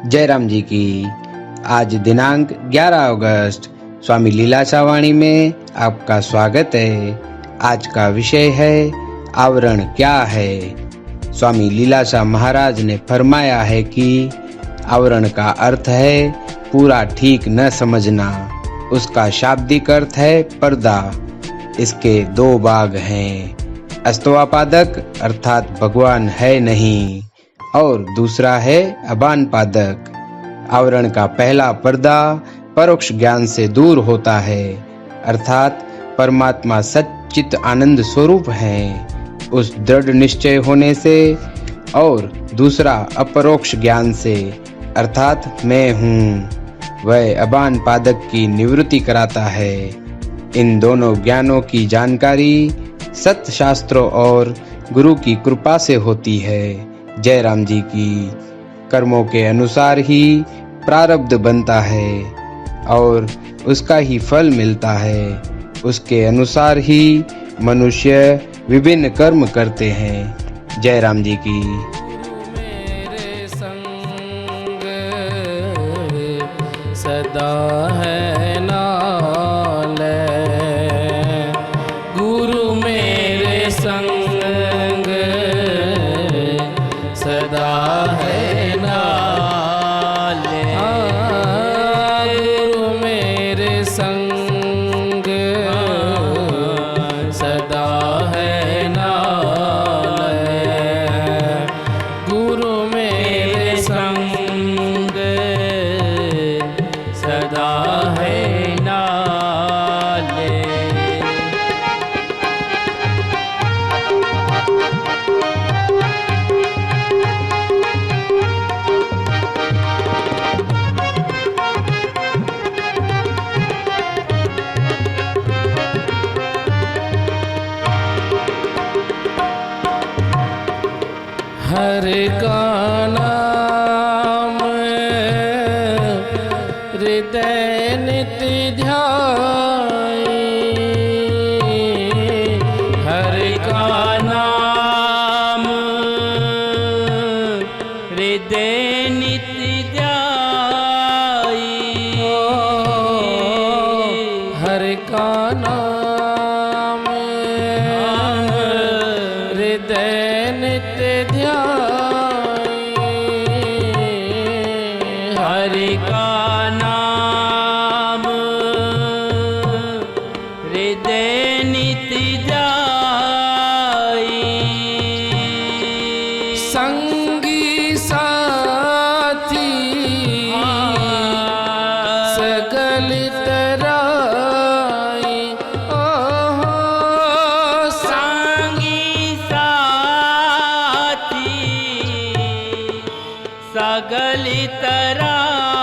जयराम जी की। आज दिनांक 11 अगस्त स्वामी लीलाशाह वाणी में आपका स्वागत है। आज का विषय है आवरण क्या है। स्वामी लीलाशाह महाराज ने फरमाया है कि आवरण का अर्थ है पूरा ठीक न समझना। उसका शाब्दिक अर्थ है पर्दा। इसके दो भाग हैं, अस्तवापादक अर्थात भगवान है नहीं, और दूसरा है अबान पादक। आवरण का पहला पर्दा परोक्ष ज्ञान से दूर होता है, अर्थात परमात्मा सच्चित आनंद स्वरूप है, उस दृढ़ निश्चय होने से, और दूसरा अपरोक्ष ज्ञान से, अर्थात मैं हूँ, वह अबान पादक की निवृत्ति कराता है। इन दोनों ज्ञानों की जानकारी सत्य शास्त्रों और गुरु की कृपा से होती है। जयराम जी की। कर्मों के अनुसार ही प्रारब्ध बनता है और उसका ही फल मिलता है। उसके अनुसार ही मनुष्य विभिन्न कर्म करते हैं। जयराम जी की। मेरे संग सदा है नाले, गुरु मेरे संग सदा है नाले, गुरु मेरे संग सदा है नाले, गुरु मेरे संग सदा है नाले। हरे का नाम हृदय नित्य ध्याई, हरे का नाम हृदय नित्य ध्याई, हरे का नाम हृदय नित्य ध्याई, हरि का नाम हृदय नित्य ध्याई, संगी साथी सगल तराई, संगी साथी सगल तराई,